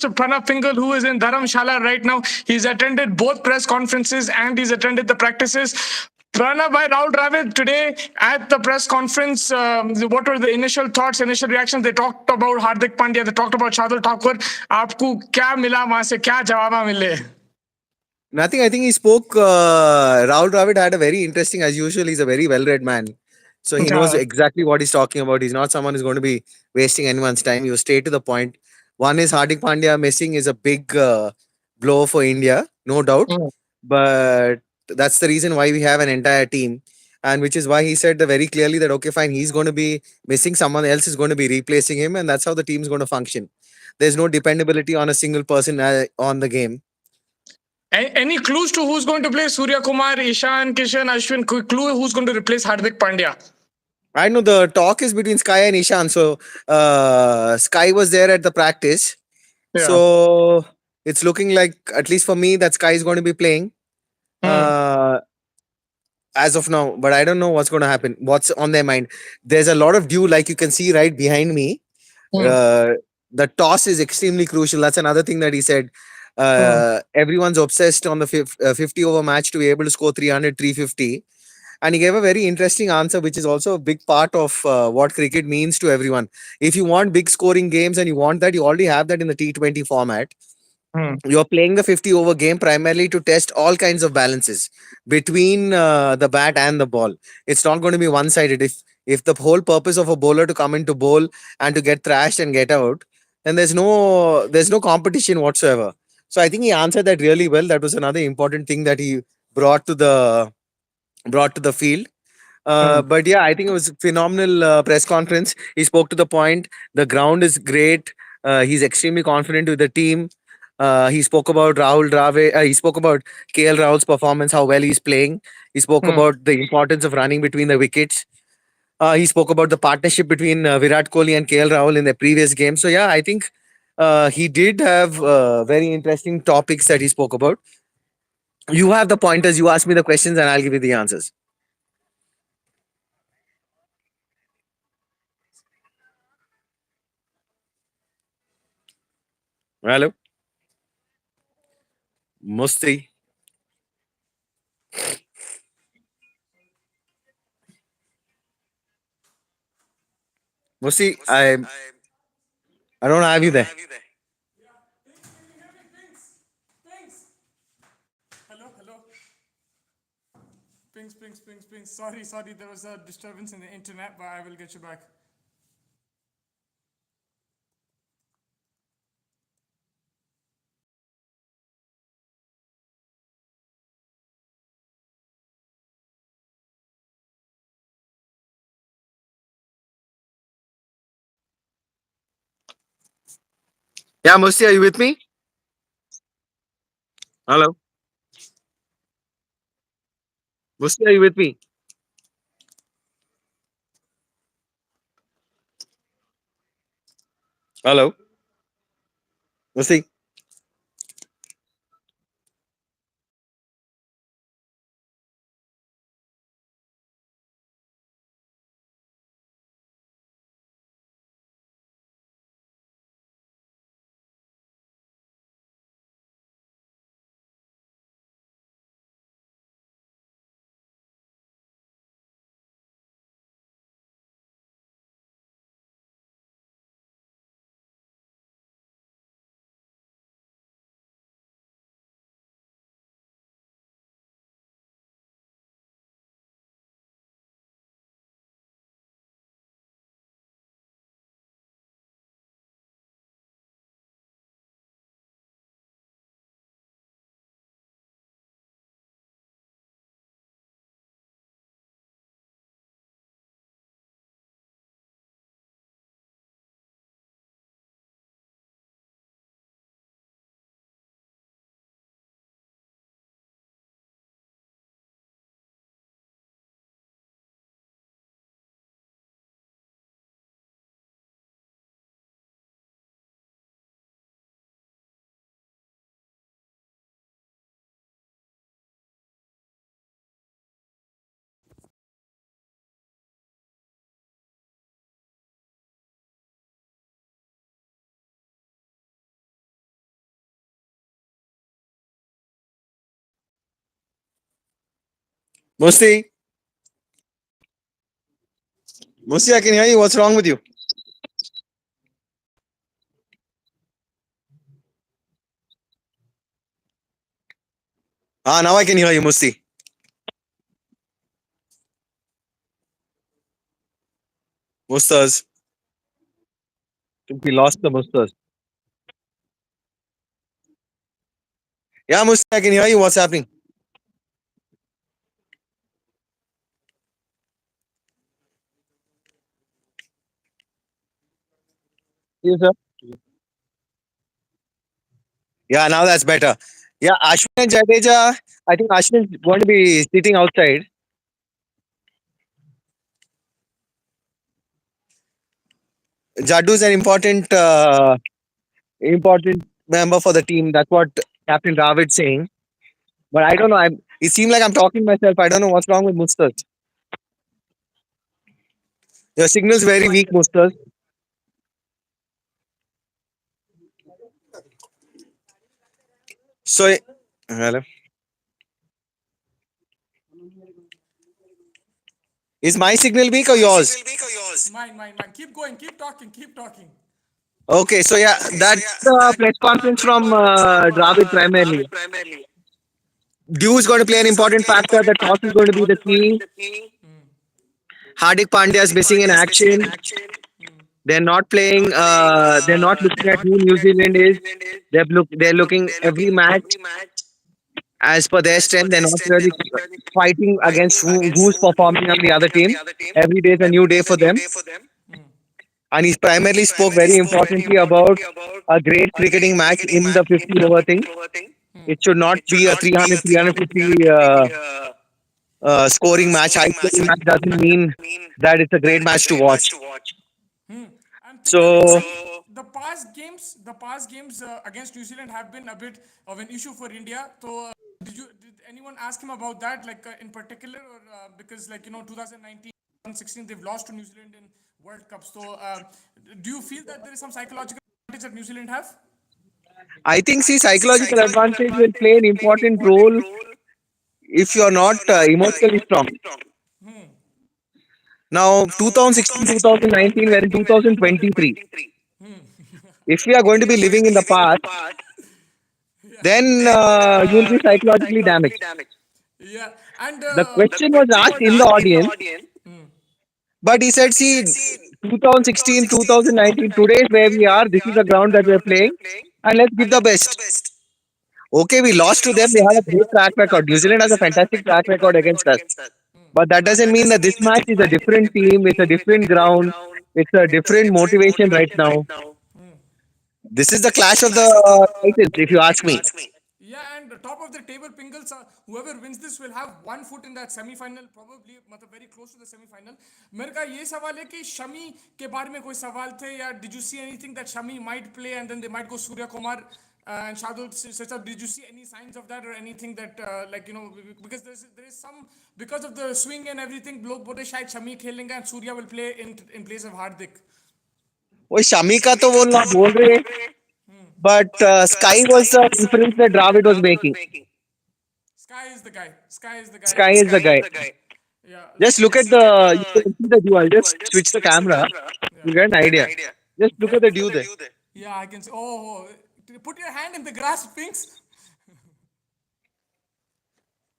Mr. Pranav Pingal, who is in Dharamshala right now. He's attended both press conferences and he's attended the practices. Pranav, by Rahul Dravid today at the press conference, what were the initial thoughts, initial reactions? They talked about Hardik Pandya, they talked about Shardul Thakur. आपको क्या मिला वहां से, क्या जवाब मिले? Nothing. I think he spoke. Rahul Dravid had a very interesting, as usual. He's a very well-read man, so he knows Yeah. exactly what he's talking about. He's not someone who's going to be wasting anyone's time. He was straight to the point. One is Hardik Pandya missing is a big blow for India, no doubt. Mm. But that's the reason why we have an entire team, and which is why he said very clearly that okay, fine, he's going to be missing. Someone else is going to be replacing him, and that's how the team's going to function. There's no dependability on a single person on the game. Any clues to who's going to play Surya Kumar, Ishan, Kishan, Ashwin? Clue who's going to replace Hardik Pandya? I know the talk is between Sky and Ishan. So Sky was there at the practice. Yeah. So it's looking like, at least for me, that Sky is going to be playing Hmm. uh, as of now. But I don't know what's going to happen. What's on their mind? There's a lot of dew, like you can see right behind me. Hmm. Uh, the toss is extremely crucial. That's another thing that he said. Hmm. Everyone's obsessed on the 50 over match to be able to score 300, 350. And he gave a very interesting answer, which is also a big part of what cricket means to everyone. If you want big scoring games and you want that, you already have that in the T20 format. Hmm. You're playing the 50 over game primarily to test all kinds of balances between the bat and the ball. It's not going to be one sided. If the whole purpose of a bowler to come into bowl and to get thrashed and get out, then there's no competition whatsoever. So I think he answered that really well. That was another important thing that he brought to the brought to the field. Hmm. But yeah, I think it was a phenomenal press conference. He spoke to the point. The ground is great. He's extremely confident with the team. He spoke about Rahul Dravid. He spoke about KL Rahul's performance, how well he's playing. He spoke Hmm. about the importance of running between the wickets. He spoke about the partnership between Virat Kohli and KL Rahul in the previous game. So yeah, I think he did have very interesting topics that he spoke about. You have the pointers. You ask me the questions, and I'll give you the answers. Hello, Musti. Musti, I don't have you there. Hello, hello. Pings, pings, pings, pings. Sorry, sorry. There was a disturbance in the internet, but I will get you back. Yeah, Musti, are you with me? Hello, Musti, are you with me? Hello, Musti. Musti, Musti, I can hear you. What's wrong with you? Ah, now I can hear you, Musti. Mustas. We lost the Mustas. Yeah, Musti, I can hear you. What's happening? Yes, sir. Yeah, now that's better. Yeah, Ashwin and Jadeja. I think Ashwin is going to be sitting outside. Jaddu is an important member for the team. That's what Captain Dravid's saying. But I don't know. It seems like I'm talking myself. I don't know what's wrong with Mustas. Your signal's very weak, Mustas. So, hello. Is my signal weak or yours? Mine. Keep going. Keep talking. Keep talking. Okay, so yeah, that's the press conference from Dravid primarily. Dew is going to play an important factor. The toss is going to be the key. Hardik Pandya is missing in action. They're not playing. They're not looking at who New Zealand is. They're looking every match as per their strength. They're not really fighting against who's performing on the other team. Every day is a new day for them. And he primarily spoke very importantly about a great cricketing match in the 50 over thing. It should not be a 300, 350 scoring match. High scoring match doesn't mean that it's a great match to watch. And thing is, So the past games against New Zealand have been a bit of an issue for India. So, did anyone ask him about that, like in particular, or because like 2019, 2016, they've lost to New Zealand in World Cup. So, do you feel that there is some psychological advantage that New Zealand have? I think see psychological advantage will play an important role if you're not emotionally strong. Now 2016, 2019, we're in 2023. If we are going to be living in the past, then you'll be psychologically damaged. Yeah, and The question was asked in the audience, but he said, see, 2016, 2019, today is where we are. This is the ground that we're playing, and let's give the best. Okay, we lost to them. They have a great track record. New Zealand has a fantastic track record against us. But that doesn't mean that this match is a different team, it's a different ground, it's a different motivation right now. This is the clash of the titans, if you ask me. yeah, and the top of the table, Pingles, whoever wins this will have one foot in that semi-final, probably मतलब very close to the semi-final. मेरे का ये सवाल है कि शमी के बारे में कोई सवाल थे या did you see anything that Shami might play and then they might go Surya Kumar and Shardul Sachab? Did you see any signs of that or anything that like because there is some because of the swing and everything लोग बोले शायद शमी खेलेंगे and Surya will play in place of Hardik. वो शमी का तो वो ना बोल रहे but Sky was the inference that Dravid was making. Sky is the guy. Sky is the guy. Sky is the guy. Yeah. Just look at you can see the dew. I'll just switch the camera. You get an idea. Just look at the dew there. Yeah, I can see. Oh, put your hand in the grass, Pinks.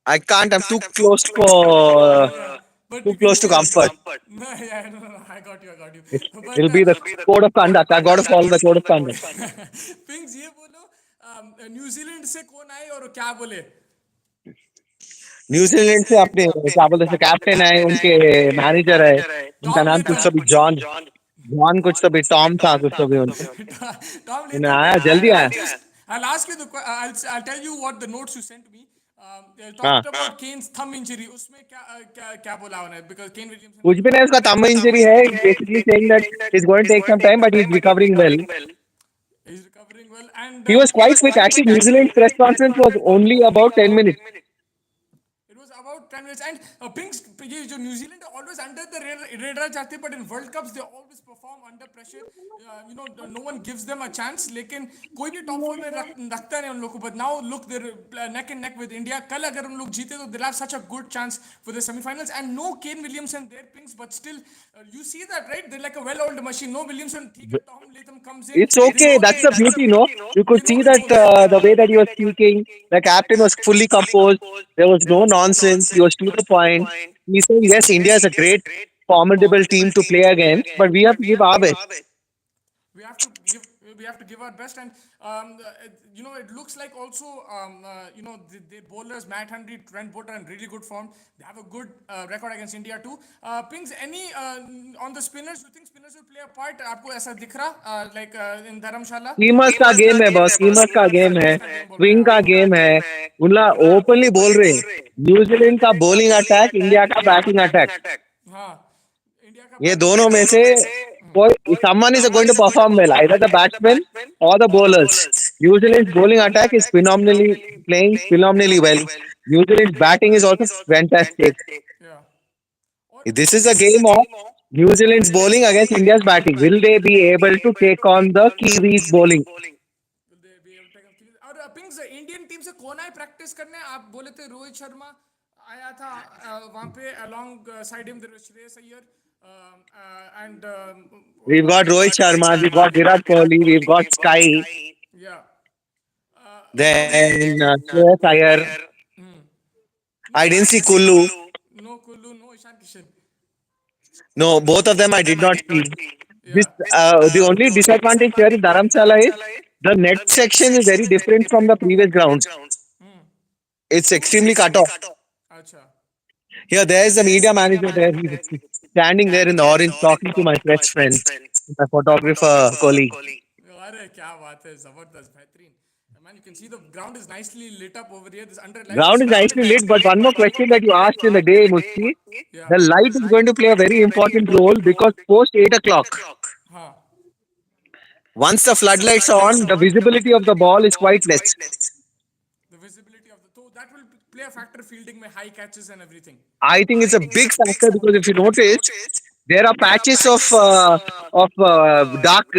I can't. I'm too close for But too you can close see. to comfort. No, yeah, no. I got you. I got you. It'll But be the code of conduct. I got to follow the code of conduct. Pinks, ये बोलो New Zealand से कौन आए और क्या बोले? New Zealand से अपने क्या बोलते हैं कैप्टन है उनके मैनेजर है उनका नाम कुछ तो भी जॉन जॉन कुछ तो भी टॉम था कुछ तो भी उनका Tom उन्हें Latham. आया जल्दी आया I'll ask you I'll tell you what the notes you sent me. They हाँ talked about Kane's thumb injury. उसमें क्या बोला उन्हें? Because Kane Williamson कुछ भी नहीं उसका थंब इंजरी है basically saying that is going to take some time but he is recovering well is recovering well and he was quite quick actually New Zealand's press conference was only about 10 minutes it was about candidates. And Pinks, ये जो New Zealand always under the radar जाते हैं, but in World Cups they always perform under pressure. No one gives them a chance. लेकिन कोई भी top 4 में रखता नहीं उन लोगों को. But now look, they're neck and neck with India. कल अगर उन लोग जीते तो they'll have such a good chance for the semi-finals. And no Kane Williamson there, Pinks, but still you see that, right? They're like a well-oiled machine. No Williamson, ठीक है, Tom Latham comes in. It's okay. That's the beauty, no? You They could know see the that rules. the way that he was speaking, the captain was fully composed. There was no nonsense. He was to the point. He's saying, yes, India is a great, formidable team to play against, but we have to give our best. we have to give we have to give our best. And it looks like also the bowlers Matt Henry, Trent Boulter in really good form. They have a good record against India too. Pings, any on the spinners, you think spinners will play a part? आपको ऐसा दिख रहा like in Dharamshala? सीमस का game है बस, सीमस का game है, Seamers का game बोल रहे स्विंग हैं का आप. गेम है. उनला ओपनली बोल रहे हैं, न्यूजीलैंड का बॉलिंग अटैक, इंडिया का बैटिंग अटैक. हाँ, इंडिया का ये बैटिंग दोनों में से कोई someone is going to perform well, either the batsmen or the bowlers. New Zealand's bowling attack is phenomenally playing phenomenally well. New Zealand's batting is also fantastic. yeah. और This is a game of New Zealand's bowling against India's batting. Will they be able to take on the Kiwis bowling? will they be able to take up और पिंक्स Indian team से कौन आए practice करने? आप बोले थे रोहित शर्मा आया था वहां पे along side him there Shreyas Iyer and We've got Rohit Sharma, we've got Virat Kohli, we've got Sky, yeah. then Shreyas Iyer. No I didn't see Ishan Kullu. no Kullu, no Ishan Kishan. No, both of them I did not see. This Yeah. the only disadvantage here in Dharamshala is the net section is very different from the previous grounds. It's extremely cut off. अच्छा. Here, there is the media manager there. He's standing there in the orange talking to my press friends, my photographer colleague. अरे क्या बात है, जबरदस्त, बेहतरीन. Man, you can see the ground is nicely lit up over here. This under lights. Ground is nicely lit, but one more question that you asked in the day, Musti. Yeah. The light is going to play a very important role because post 8 o'clock, हाँ. once the floodlights are on, the visibility of the ball is quite less. The visibility of the so that will play a factor fielding में high catches and everything. I think it's a big factor because if you notice, there are patches of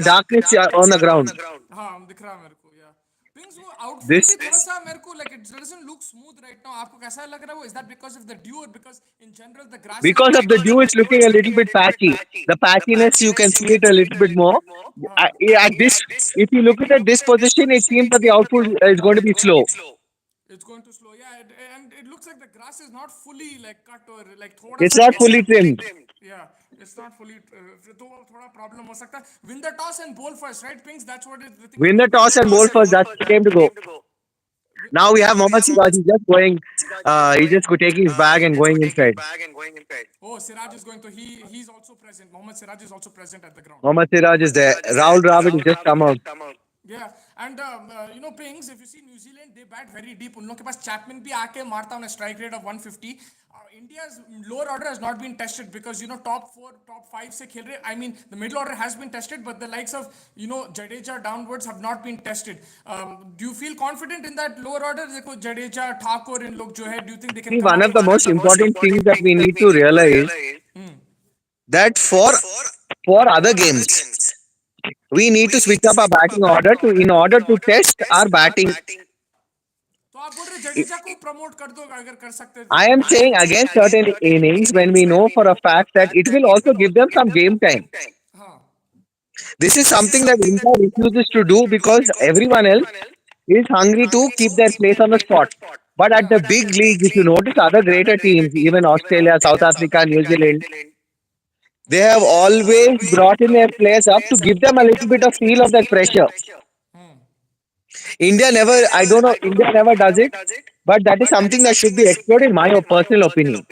darkness on the ground. हाँ, दिख रहा है मेरे को. Yeah. Pings, वो outfield This भी थोड़ा सा मेरे को like it doesn't look smooth right now. आपको कैसा लग रहा है वो? Is that because of the dew or because in general the grass is because of the dew, it's looking a little bit patchy. The patchiness, you can see it a little bit more. At this, if you look at this position, it seems that the output is going to be slow. it's going to slow. Yeah, and it looks like the grass is not fully like cut or like थोड़ा It's सा not fully trimmed. yeah, it's not fully तो थोड़ा problem हो सकता है. Win the toss and bowl first, right, Pings? That's what it, the thing. Win the toss and bowl first. That's the game to go. Now we have Mohammad Siraj. He's just going. He's just taking his bag and going inside. Oh, Siraj is going to. He's also present. Mohammad Siraj is also present at the ground. Mohammad Siraj is there. Rahul Dravid has just come out. Yeah, and Pings, if you see New Zealand, they bat very deep. उन लोगों के पास Chapman भी आके मारता on a strike rate of 150. India's lower order has not been tested because top 4, top 5 से खेल रहे. I mean, the middle order has been tested, but the likes of Jadeja downwards have not been tested. Do you feel confident in that lower order? देखो Jadeja, Thakur, इन लोग जो है, do you think they can? See, one of the most important things that we need to realize that for other games, we need to switch up our batting order in order to test our batting. तो आप बोल रहे जडेजा को promote कर दो अगर कर सकते. I am saying against certain innings when we know for a fact that it will also give them some game time. हाँ. This is something that India refuses to do because everyone else is hungry to keep their place on the spot. But at the big leagues, if you notice other greater teams, even Australia, South Africa, New Zealand, they have always brought in their players up to give them a little bit of feel of that pressure. India never, I don't know, India never does it, but that is something that should be explored in my personal opinion.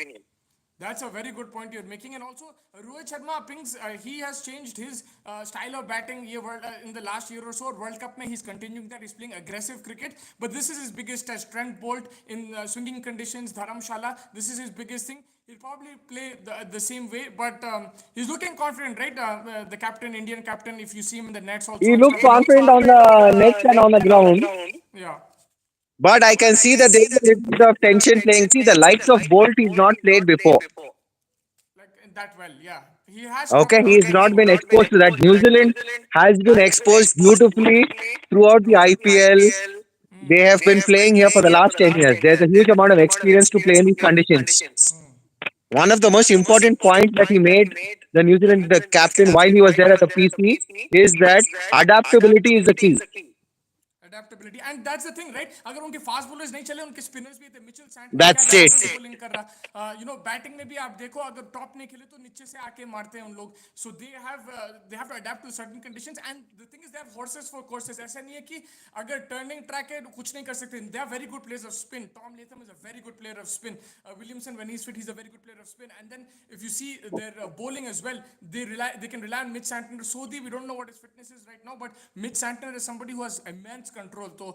That's a very good point you're making. And also, Rohit Sharma, Pings, he has changed his style of batting in the last year or so. World Cup, he's continuing that. He's playing aggressive cricket. But this is his biggest test. Trent Bolt in swinging conditions, Dharamshala. This is his biggest thing. He'll probably play the same way. But he's looking confident, right? The captain, Indian captain, if you see him in the nets also. He looks confident on the nets and on the ground. Yeah. But I can see that there is a little bit of tension playing. See, the likes of Bolt is not played before. like that well. Yeah, he has talked Okay, he about has it not before. been exposed to that. New Zealand has been exposed beautifully throughout the IPL. They have been playing here for the last 10 years. There's a huge amount of experience to play in these conditions. One of the most important points that he made, the New Zealand the captain, while he was there at the PC, is that adaptability is the key. Adaptability, and that's the thing, right? अगर उनके fast bowlers नहीं चले, उनके spinners भी थे. Mitchell Santner क्या That's it. जबरदस्त bowling कर रहा. बैटिंग में भी आप देखो, अगर टॉप नहीं खेले तो नीचे से आके मारते हैं उन लोग. So they have to adapt to certain conditions, and the thing is they have horses for courses. ऐसा नहीं है कि अगर टर्निंग ट्रैक है कुछ नहीं कर सकते. They are very good players of spin. Tom Latham is a very good player of spin. Williamson when he is fit, he is a very good player of spin. And then if you see their bowling as well, they can rely on Mitch Santner. Sodhi, we don't know what his fitness is right now, but Mitch Santner is somebody who has immense control. So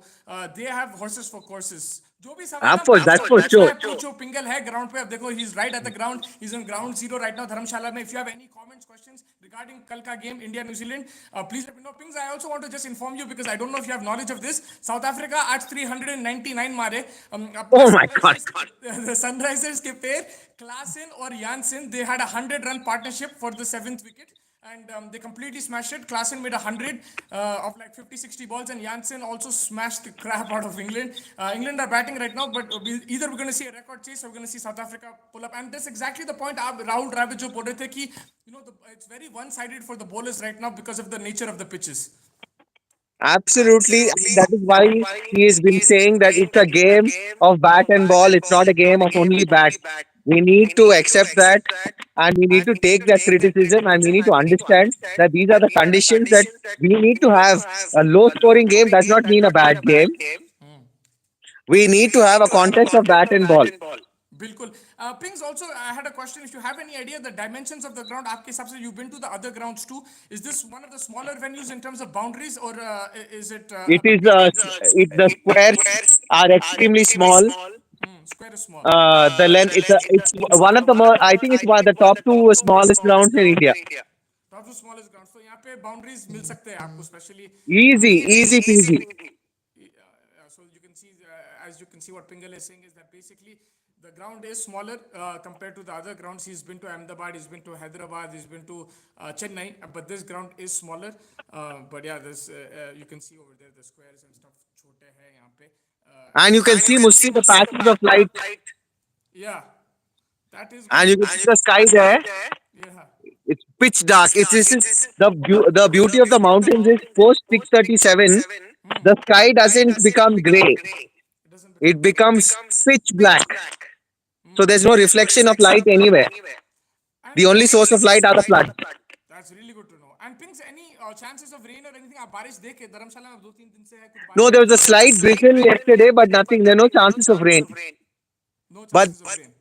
they have horses for courses. जो भी सवाल Of course, आप that's for पूछना sure. है पूछो. पिंगल है ground पे, अब देखो he is right at the ground. He is on ground zero right now Dharamshala में. If you have any comments questions regarding कल का game India New Zealand, please let me know. Pings, I also want to just inform you because I don't know if you have knowledge of this. South Africa आज 399 मारे. अपना Oh my God. Sunrisers के pair Klaasen और Jansen, they had a 100-run partnership for the 7th wicket, and they completely smashed it. Klassen made 100 of like 50-60 balls, and Janssen also smashed the crap out of England. England are batting right now, but either we're going to see a record chase or we're going to see South Africa pull up. And that's exactly the point Rahul Dravid jo bol rahe the ki, it's very one-sided for the bowlers right now because of the nature of the pitches. Absolutely. And that is why he has been saying that it's a game of bat and ball. It's not a game of only bat. We need to accept that and we need to take that criticism and we need to understand that these are the conditions that we need to have. A low scoring game does not mean a bad game. We need to have a contest of bat and ball. बिल्कुल. Pings, also I had a question. If you have any idea the dimensions of the ground, आपके हिसाब से, you've been to the other grounds too. Is this one of the smaller venues in terms of boundaries, or is it It a is big? the squares are extremely small. Square is small. The length it's one of the more I think it's one of the top two smallest grounds in India. Top to smallest ground. So यहाँ पे boundaries मिल सकते हैं आपको, especially. Easy peasy. So you can see, as you can see, what Pingal is saying is that basically the ground is smaller compared to the other grounds. He's been to Ahmedabad, he's been to Hyderabad, he's been to Chennai, but this ground is smaller. But yeah, this you can see over there the squares and stuff. छोटे हैं यहाँ पे. And you can see mostly the patches of light Yeah, that is and good. you can see the sky there. Yeah. It's pitch dark. It's this is the beauty of the mountains is post 6:37 the sky doesn't become gray. It doesn't become It gray. becomes pitch black. So there's no reflection of light anywhere. The And only source of light are the floods. that's really good to know. And Pings, any chances of rain or anything? आप बारिश देखे धर्मशाला में 2-3 दिन से है कुछ No, बारिश there नहीं was a हो रहा. slight drizzle yesterday, but nothing. There are no chances of rain. No But chances of rain.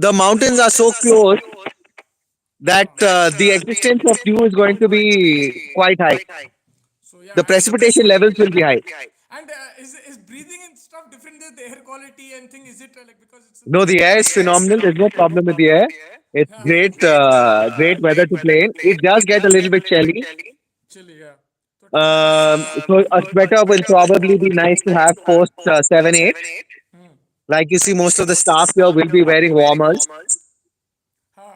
the mountains are so close that the existence of dew is going to be quite high. So yeah, The precipitation levels will be high. and is breathing and stuff different than the air quality and thing? Is it like because it's No, the air is phenomenal. There's no problem with the air. It's great weather to play in. It does get a little bit chilly. chilly? Yeah. So temperature. So a sweater will probably be nice to have post 7-8. Like you see, most of the staff here will be wearing warmers. हाँ.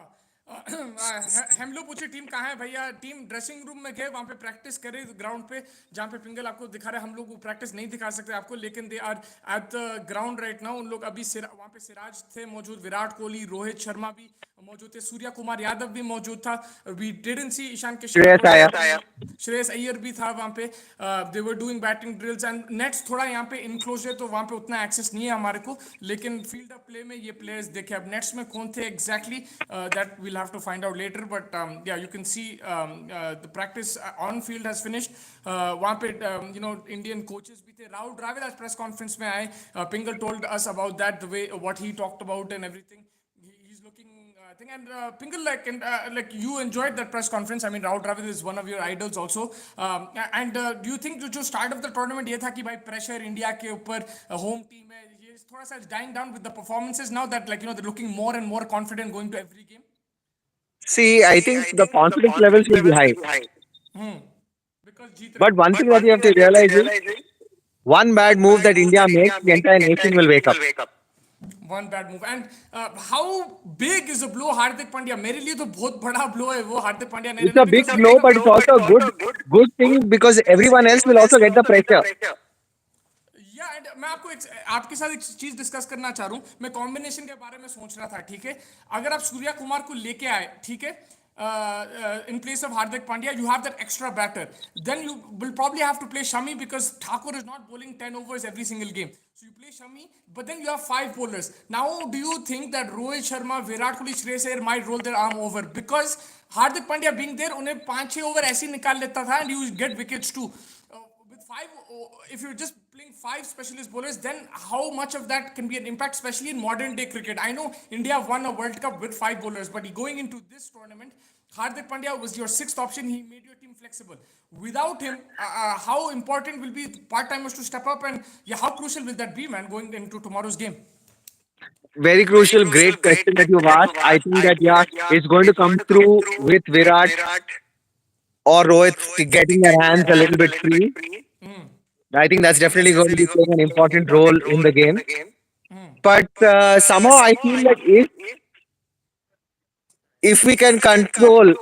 हम लोग पूछे team कहाँ है भैया. Team dressing room में गए, वहाँ पे प्रैक्टिस करे ग्राउंड पे जहाँ पे पिंगल आपको दिखा रहे हैं. हम लोग वो प्रैक्टिस नहीं दिखा सकते आपको, लेकिन they are at the ground right now. उन लोग अभी वहाँ पे सिराज थे मौजूद, विराट कोहली, रोहित शर्मा भी मौजूद थे, सूर्या कुमार यादव भी मौजूद था. We didn't see Ishan Kishan, Shreyas Iyer भी था वहाँ पे. They were doing batting drills and nets थोड़ा यहाँ पे इनक्लोज है तो वहाँ पे उतना एक्सेस नहीं है हमारे को, लेकिन फील्ड ऑफ प्ले में ये प्लेयर्स देखे. अब नेट्स में कौन थे exactly, that will have to find out later. But yeah you can see the practice on field has finished. वहाँ पे इंडियन कोचेस भी थे. राहुल द्रविड़ आज प्रेस कॉन्फ्रेंस में आए. पिंगल told us about that, the way what he talked about and everything. He's looking thing. And Pingal, like you enjoyed that press conference. I mean, Rahul Dravid is one of your idols also. And do you think जो start of the tournament ये था कि भाई pressure India के ऊपर home team है, ये थोड़ा सा dying down with the performances now that they're looking more and more confident going to every game? See, I think the confidence levels will be high. Because जीत रहे But हो. one thing that you have to realize is One bad move that India makes, the entire nation will wake up. One bad move. And how big is the blow Hardik Pandya? मेरे लिए तो बहुत बड़ा blow है वो Hardik Pandya ने It's लेना a big because blow, but it's also a good thing because everyone else will also get the pressure. या एंड मैं आपको आपके साथ एक चीज डिस्कस करना चाह रहा हूँ मैं कॉम्बिनेशन के बारे में सोच रहा था ठीक है अगर आप सूर्या कुमार को लेके आए ठीक है in place of Hardik Pandya, you have that extra batter. Then you will probably have to play Shami because Thakur is not bowling 10 overs every single game. So you play Shami, but then you have 5 bowlers. Now, do you think that Rohit Sharma, Virat Kohli, Shreyas Iyer might roll their arm over? Because Hardik Pandya being there, उन्हें 5-6 over ऐसे ही निकाल लेता था and you get wickets too. With 5, if you're just playing 5 specialist bowlers, then how much of that can be an impact, especially in modern day cricket? I know India won a World Cup with 5 bowlers, but going into this tournament, Hardik Pandya was your 6th option. He made your team flexible. Without him, how important will be part-timers to step up, and yeah, how crucial will that be, man, going into tomorrow's game? Very crucial, great question that you've asked. I think that, yeah, it's going to come through with Virat or Rohit getting their hands a little bit free. I think that's definitely going to be playing an important role in the game. But somehow I feel that if we can control,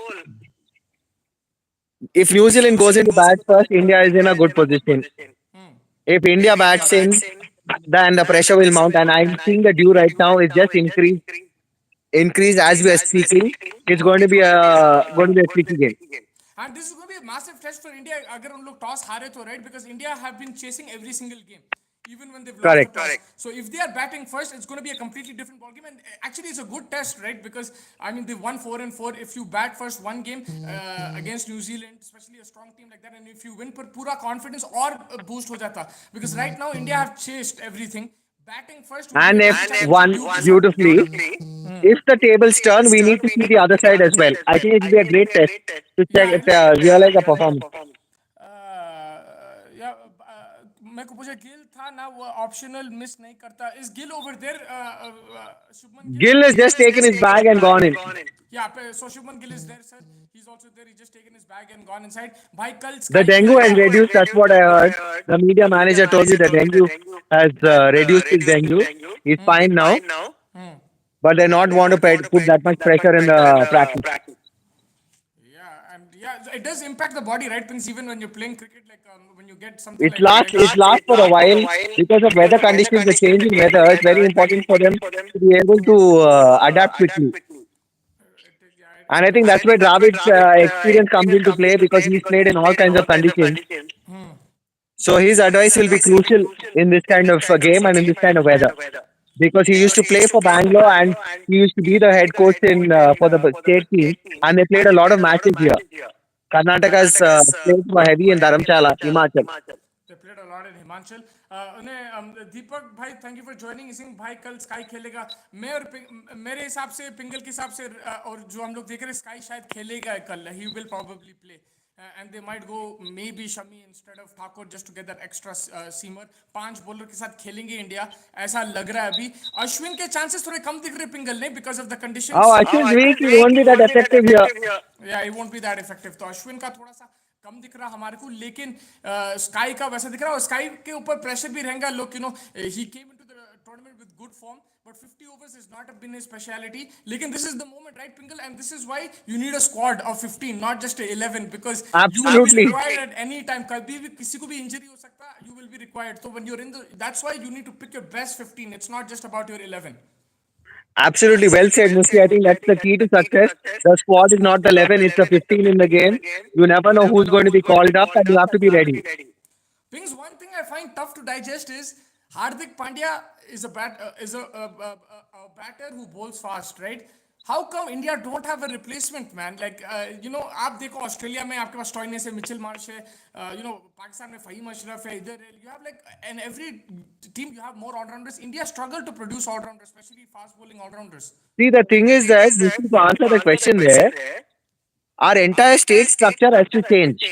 if New Zealand goes into bat first, India is in a good position. If India bats in, then the pressure will mount. And I'm seeing the due right now is just increase as we are speaking. It's going to be a tricky game. And this is going to be a massive test for India. अगर उन लोग toss हारे तो right because India have been chasing every single game, even when they've lost the Correct. toss. So if they are batting first, it's going to be a completely different ball game. And actually, it's a good test, right? Because I mean, they won 4-4. If you bat first one game against New Zealand, especially a strong team like that, and if you win, pura confidence or boost ho jata. Because right now India have chased everything. Batting first would And be a if big challenge one to do. beautifully, if the tables turn, we need to see the other side as well. I think it will be a great test to check Yeah, and realize the performance. या मैं को पूछा गिल था ना वो optional miss नहीं करता is Gill over there Shubman Gill has just taken his bag and gone in. Yeah so Shubman Gill is there sir he is also there he just taken his bag and gone inside भाई कल The sky dengue has reduced. That's what I heard. The media manager told me the dengue has reduced his dengue. He's fine now, but they not want to put that much pressure in the practice. yeah and yeah it does impact the body right things even when you're playing cricket like when you get something It like lasts. It lasts for a while because of weather conditions. The change in weather is very important for them to be able to adapt quickly. And I think that's where Dravid's experience comes into play because he's played in all kinds of conditions. So his advice will be crucial in this kind of game and in this kind of weather. Because he used to play for Bangalore and he used to be the head coach in for the state team, and they played a lot of matches here. Karnataka's played for heavy in Dharamshala, Himachal. They played a lot in Himachal. दीपक भाई thank you for joining Singh भाई कल sky खेलेगा मैं और मेरे हिसाब से पिंगल के हिसाब से और जो हम लोग देख रहे हैं स्काई शायद खेलेगा कल he will probably play and they might go maybe Shami instead of Thakur just to get that extra seamer 5 bowler के साथ खेलेंगे इंडिया ऐसा लग रहा है अभी अश्विन के चांसेस थोड़े कम दिख रहे पिंगल ने because of the conditions Oh, Ashwin's weak. He won't be that effective here. yeah he won't be that effective तो अश्विन का थोड़ा सा कम दिख रहा हमारे को लेकिन स्काई का वैसा दिख रहा है और स्काई के ऊपर प्रेशर भी रहेगा लोग you know he came into the tournament with good form but 50 overs is not been his speciality lekin this is the moment right Pingle and this is why you need a squad of 15 not just a 11 because you will be Absolutely. required at any time kabhi bhi kisi ko bhi injury ho sakta you will be required so when you're in the that's why you need to pick your best 15 it's not just about your 11 Absolutely. Well said, Musti. I think that's the key to success. The squad is not the 11, it's the 15 in the game. You never know who's going to be called up and you have to be ready. Pings, one thing I find tough to digest is Hardik Pandya is a batter who bowls fast, right? How come India don't have a replacement, man? Like, you know, आप देखो Australia में आपके पास Stoinis है, Mitchell Marsh है, you know, Pakistan में फहीम अशरफ है, इधर है. You have like, in every team you have more all-rounders. India struggle to produce all-rounders, especially fast-bowling all-rounders. See, the thing is that, to answer the question there, our entire state structure has to change.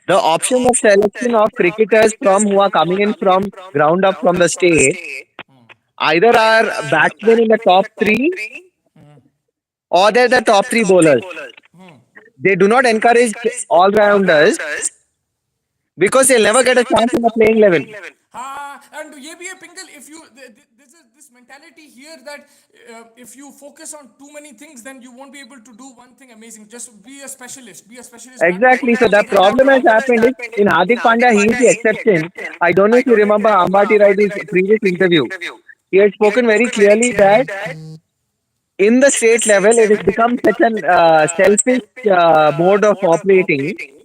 The option of selection of cricketers from who are coming in from ground up from the state either are batsmen in the top three or they're the top three bowlers. They do not encourage all rounders because they'll never get a chance in the playing level. And ये भी है Pingle, if you this is this mentality here that if you focus on too many things, then you won't be able to do one thing amazing. Just be a specialist batter. Exactly. So that problem has happened is in Hardik Pandya, he is the exception. I don't know if you remember Ambati Raidu's previous interview. He had spoken very clearly that in the state level, it has become such an selfish mode of operating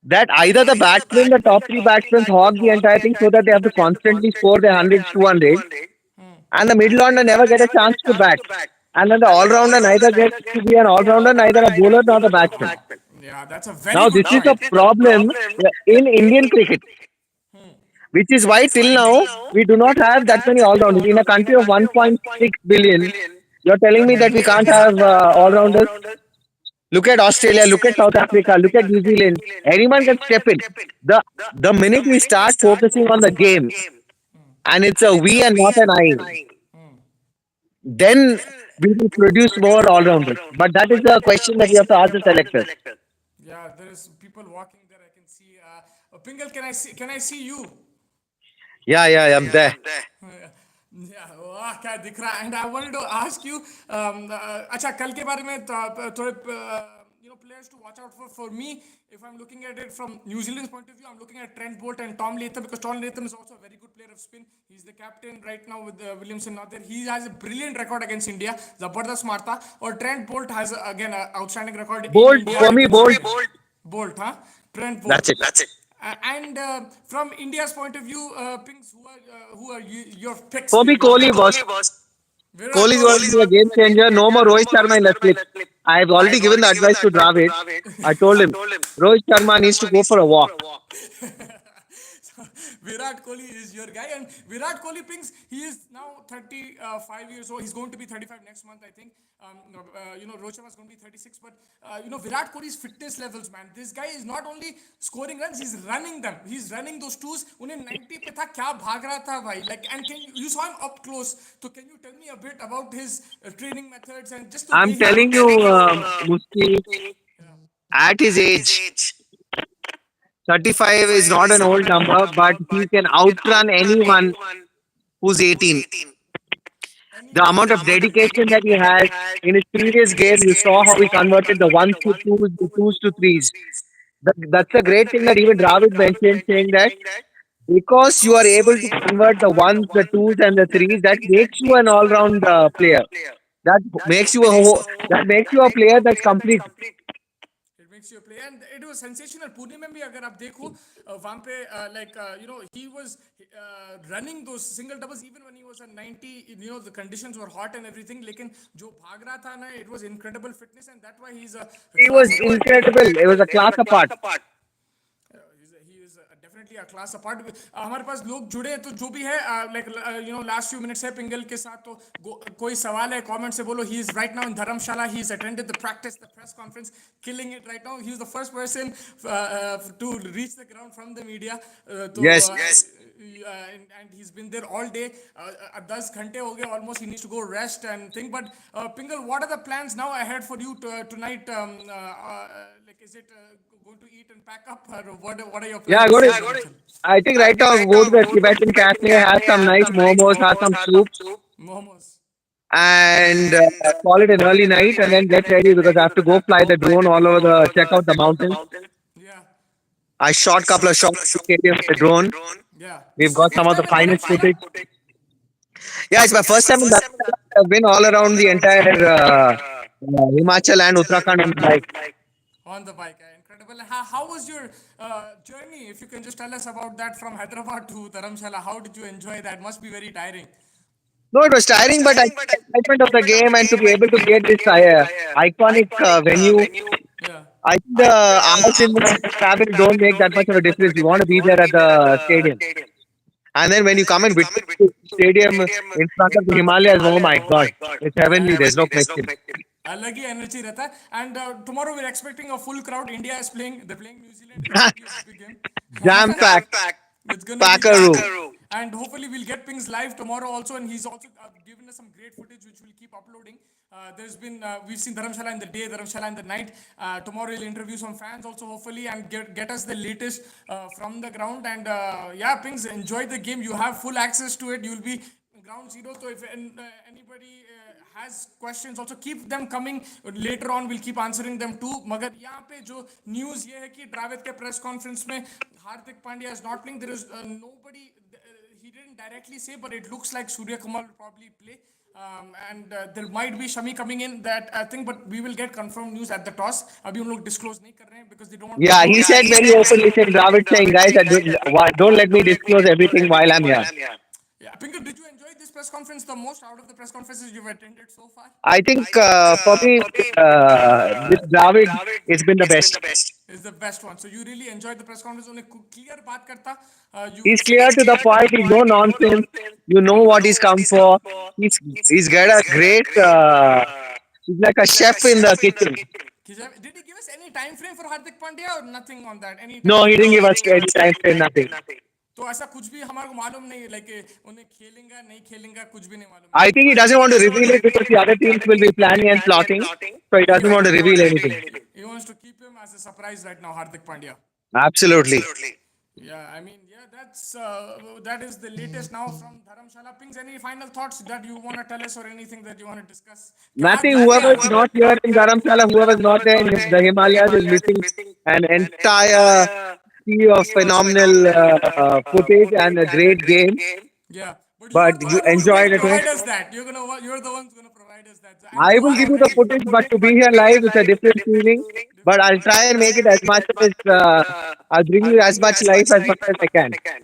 that either the batsmen, the top three batsmen, hog the entire thing so that they have to constantly score their hundreds, 200, and the middle order never get a chance to bat. And then the all rounder neither gets to be an all rounder, neither a bowler nor the batsman. Yeah, that's a very Now, good this is point. a problem in Indian cricket, which is why till now we do not have that many all rounders. In a country of 1.6 billion, you're telling me that we can't have all rounders? Look at Australia, look at South Africa, look at New Zealand. Anyone can step in. The the minute we start focusing on the game, and it's a we and not an I, then we will produce more all rounders. But that is a question that you have to ask the selectors. Yeah, there is people walking there. I can see. Pingle, can I see you? Yeah, yeah, I'm there. Yeah, वाह क्या दिख रहा है and I wanted to ask you अच्छा कल के बारे में थोड़े players to watch out for me if I'm looking at it from New Zealand's point of view. I'm looking at Trent Bolt and Tom Latham because Tom Latham is also a very good player of spin. He's the captain right now with Williamson not there. He has a brilliant record against India. Zabardast marta. Or Trent Bolt has again an outstanding record in Bold India for me, against bold. India. Bolt, huh? Trent That's Bolt. it. And from India's point of view, Pings, who are your picks For here? me, Kohli was. Virat Kohli is going to be a game changer. No more Rohit Sharma in the slip. I have already given the advice to Dravid. I told him Rohit Sharma needs to go for a walk. Virat Kohli is your guy, and Virat Kohli Pings. He is now 35 years old. He's going to be 35 next month, I think. Rohit Sharma is going to be 36, but Virat Kohli's fitness levels, man. This guy is not only scoring runs, he's running them. He's running those twos. उन्हें 90 पे था क्या भाग रहा था भाई? Like, and you saw him up close. So can you tell me a bit about his training methods and just the way I'm he telling looks? you, Musti, at his age, 35 is not an old number, but he can outrun anyone who's 18. The Anyone. amount of dedication that he has in his previous game, you saw how he converted the ones to twos, the twos to threes. That's a great thing that even Dravid mentioned, saying that because you are able to convert the ones, the twos, and the threes, that makes you an all-round player. That makes you that makes you a player that's complete. It makes you play, and it was sensational. Pune में भी अगर आप देखो वहाँ पे he was running those single doubles even when he was at 90. The conditions were hot and everything. लेकिन जो भाग रहा था ना, it was incredible fitness, and that's why he's a He was class apart. incredible. It was a class apart. He is definitely a class apart. हमारे पास लोग जुड़े हैं, तो जो भी है last few minutes है पिंगल के साथ, तो कोई सवाल है कमेंट से बोलो. He is right now in Dharamshala. He has attended the press conference, killing it right now. He is the first person to reach the ground from the media. Yes. And he's been there all day. 10 घंटे हो गए almost. He needs to go rest and think. But Pingal, what are the plans now ahead for you tonight? Like, is it going to eat and pack up, or what are your Yeah, plans? I think right now go to the Tibetan cafe, have some nice momos, have some soup, Momos. and call it an early night, and then get ready because I have to go fly the drone all over the check out the mountains. Yeah. I shot couple of shots at the stadium with the drone. Yeah. We've This is your got some first of the time in finest Dharamshala? footage. Yeah, it's my first time in that. I've been all around the entire Himachal and Uttarakhand on the bike. On the bike. Incredible. How was your journey? If you can just tell us about that from Hyderabad to Dharamshala. How did you enjoy that? Must be very tiring. No, it was tiring, but I think the excitement of the game and to be able to get this iconic venue. Yeah. I think the hours in the travel don't make that much of a difference. You want to be there at the stadium. And then when you come and witness the stadium in front of the Himalayas, oh my God, it's heavenly. There's no question. अलग ही energy रहता है. And tomorrow we're expecting a full crowd. India is playing. They're playing New Zealand. It's going to be a big game. Jam packed, It's going to be Packaroo. and hopefully we'll get Pings live tomorrow also, and he's also given us some great footage which we'll keep uploading. There's been we've seen Dharamshala in the day, Dharamshala in the night. Tomorrow we'll interview some fans also, hopefully, and get us the latest from the ground. And yeah, Pings, enjoy the game. You have full access to it. You'll be ground zero. So if anybody has questions, also keep them coming. Later on, we'll keep answering them too. मगर यहाँ पे जो news ये है कि Dravid के press conference में Hardik Pandya is not playing. There is nobody. He didn't directly say, but it looks like Surya Kumar will probably play. And there might be Shami coming in that I think, but we will get confirmed news at the toss. अभी हम लोग disclose नहीं कर रहे हैं because they don't want Yeah, people. he Yeah, said he very said very openly, saying openly, Dravid saying saying, Dravid guys, saying, guys, don't let me don't let me disclose disclose everything while everything I'm while here. I'm here. Yeah, Pinker, did you enjoy this press conference the most out of the press conferences you've attended so far? I think I think for me, for me, with Dravid, Dravid, it's been the it's been best. the best. Is the best one. So you really enjoyed the press conference. उन्हें clear बात करता. You He's would say clear he's to the clear to the point. He's no point. He's no nonsense. nonsense. You know You what know he's what come he's come for. for. He's got a He's got a great. great. He's like a He's like a chef in the chef in the kitchen. kitchen. Did he give us any time frame for Hardik Pandya or nothing on that? Any time No, he frame? didn't No, give he us didn't give any us time any frame, time frame, nothing. nothing. तो ऐसा कुछ भी हमारे को मालूम नहीं like उन्हें खेलेंगा नहीं खेलेंगा कुछ भी नहीं मालूम है. I think he I doesn't think he want to doesn't want reveal to it reveal because it the other because the teams other will be teams will be planning and planning and plotting. plotting. So he So he doesn't want to doesn't want reveal to anything. reveal anything. He wants to keep him as a surprise right now, Hardik Pandya. Absolutely. Absolutely. Yeah, I mean, yeah, that is the latest now from Dharamshala. Pings, any final thoughts that you want to tell us or anything that you want to discuss? क्या Nothing. देखा Whoever's whoever not here not in here in Dharamshala, Dharamshala, whoever's not whoever's there not in there the in the Himalayas is Himalayas is missing missing an an entire entire sea of sea of phenomenal phenomenal footage and footage a and a great great game. game. Yeah, but you But are the you one who's going enjoyed to it. provide us that. You're the ones going to provide us that. And I you will are give you the already the footage, but footage, to be but to here be here live, it's a live, it's a different different feeling. feeling. But I'll But try I'll and try make it and as make it much as as much as I'll bring I'll you bring as you much as life much as much life as as I much as can. I can.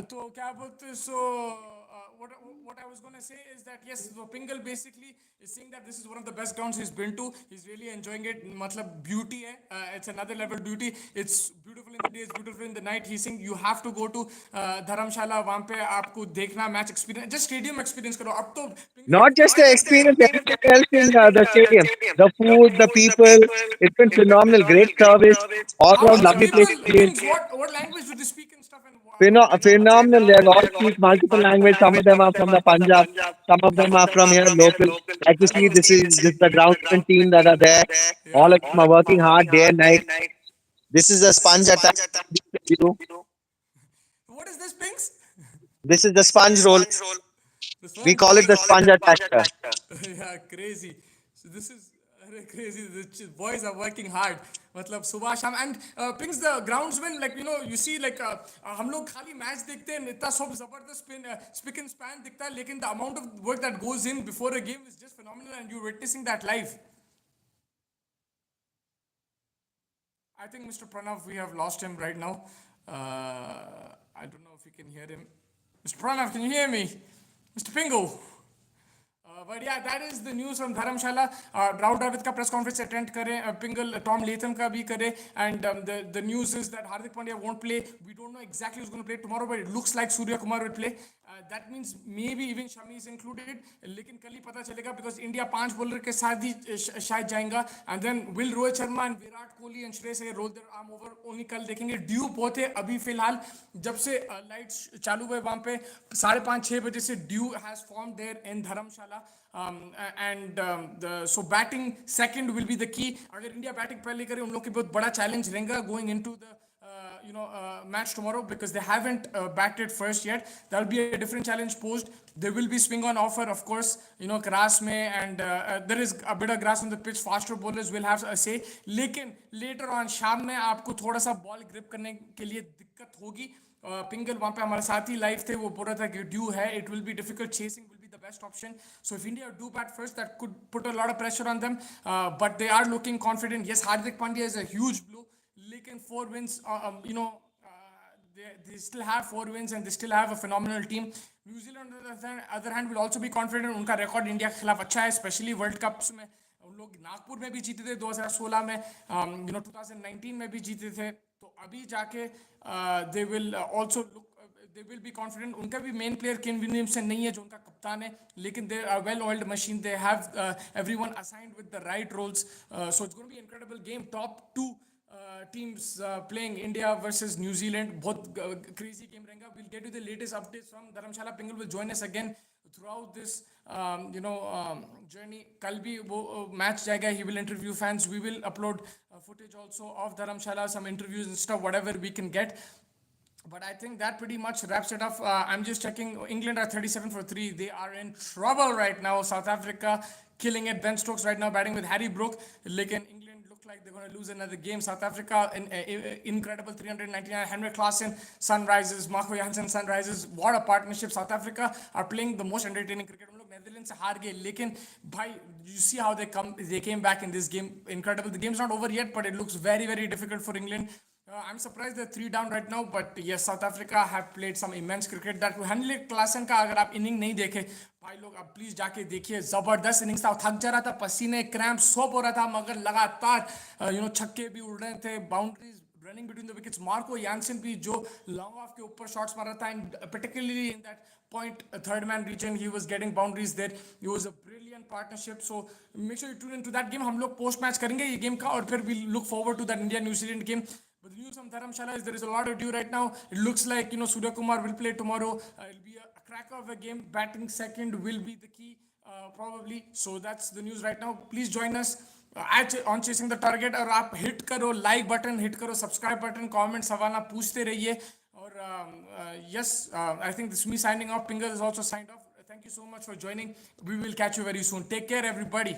तो क्या बोलते so what I was going to say is that yes, so Pingal basically is saying that this is one of the best grounds he's been to. He's really enjoying it. मतलब beauty है. It's another level beauty. It's beautiful in the day. It's beautiful in the night. He's saying you have to go to धर्मशाला. वहाँ पे आपको देखना match experience. Just stadium experience करो. अब तो Pingal Not इतनी just not the just the experience, experience, everything else everything in else in the the stadium. stadium. The The food, the food, the people, people. it's been It's been phenomenal. Great phenomenal. Great service, service. all How around are the lovely place people? to be in. Pings, what language do they speak and stuff? And what they know? Phenomenal. They Phenomenal. all They all speak speak multiple multiple languages. Some of languages. them Some are of them from are the from the Punjab. Punjab. Some of them Some of are them from are here from here local. local. Like you Like see, you see, this is the this is the groundsman team groundsman that team are that are there. there. All Yeah. of All them are of them working are hard working day and hard day night. and night. This is a This is a sponge attack. sponge attack. You know. What is this, Pings? This is the This is the sponge roll. sponge roll. The We sponge call roll. it We the call it sponge the attack. sponge attack. Yeah, crazy. So this is crazy. The boys are working hard. मतलब सुबह शाम and Pings the groundsman like you see like हम लोग खाली match देखते हैं इतना सब जबरदस्त spick and span दिखता है लेकिन the amount of work that goes in before a game is just phenomenal and you're witnessing that live. I think Mr. Pranav, we have lost him right now. I don't know if you can hear him. Mr. Pranav, can you hear me? Mr. Pingo. But yeah, that is the news from Dharamshala. Raul Dravid का press conference attend करे, Pingle, Tom Latham का भी करे, and the news is that Hardik Pandya won't play. We don't know exactly who's going to play tomorrow, but it looks like Surya Kumar will play. That means maybe even Shami is included. लेकिन कल ही पता चलेगा because India 5 bowler के साथ ही शायद जाएगा, and then will Rohit Sharma and Virat Kohli and Shreyas Iyer roll their arm over. Only कल देखेंगे. Dew बहुत है अभी फिलहाल जब से lights चालू हुए वहाँ पे 5:30-6 बजे से dew has formed there in Dharamshala. So batting second will be the key. अगर इंडिया बैटिंग पहले करे उन लोग के बहुत बड़ा चैलेंज रहेगा going into the match tomorrow because they haven't batted first yet. That will be a different challenge posed. There will be swing on offer, of course. Grass में and there is a bit of grass on the pitch. Faster bowlers will have a say. लेकिन later on शाम में आपको थोड़ा सा ball grip करने के लिए दिक्कत होगी. Pingle वहाँ पे हमारे साथ ही लाइव थे वो बोल रहा था कि ड्यू है. It will be difficult. Chasing will be the best option. So if India do bat first, that could put a lot of pressure on them. But they are looking confident. Yes, Hardik Pandya is a huge blow. Lekin 4 wins, they still have 4 wins and they still have a phenomenal team. New Zealand on the other hand will also be confident. उनका record India के खिलाफ अच्छा है, especially World Cups में. उन लोग नागपुर में भी जीते थे 2016 में, 2019 में भी जीते थे. तो अभी जाके they will also look. They will be confident. उनका भी main player Kane Williamson नहीं है जो उनका कप्तान है, लेकिन they are well-oiled machine. They have everyone assigned with the right roles. So it's going to be an incredible game. Top 2 teams playing India versus New Zealand. Both crazy game रहेगा. We'll get you the latest updates from Dharamshala. Pingal will join us again throughout this journey. कल भी वो match जाएगा. He will interview fans. We will upload footage also of Dharamshala, some interviews and stuff, whatever we can get. But I think that pretty much wraps it up. I'm just checking. England are 37 for 3. They are in trouble right now. South Africa killing it. Ben Stokes right now batting with Harry Brook. Lekin England look like they're going to lose another game. South Africa, incredible 399. Henrik Klaasen, Sunrisers. Marco Jansen, Sunrisers. What a partnership. South Africa are playing the most entertaining cricket. Netherlands से हार गए लेकिन भाई you see how they came back in this game. Incredible. The game's not over yet, but it looks very difficult for England. I'm surprised they're 3 down right now, but yes, South Africa have played some immense cricket. That Henrik Klaasen का अगर आप inning नहीं देखे भाई लोग आप please जाके देखिए. जबरदस्त इनिंग्स था. थक जा रहा था, पसीने क्रैम्प सोप हो रहा था, मगर लगातार छक्के भी उड़ रहे थे, boundaries running between the wickets. Marco Jansen भी जो long off के ऊपर shots मार रहा था, and particularly in that point third man region he was getting boundaries there. It was a brilliant partnership. So make sure you tune into that game. हम लोग post match करेंगे ये game का, और फिर we look forward to that India New Zealand game. But the news from Dharamshala is there is a lot of due right now. It looks like Surya Kumar will play tomorrow. It'll be a cracker of a game. Batting second will be the key probably. So that's the news right now. Please join us on chasing the target. और आप hit करो like button, hit करो subscribe button, comment सवाल आप पूछते रहिए. और yes, I think this is me signing off. Pingal is also signed off. Thank you so much for joining. We will catch you very soon. Take care, everybody.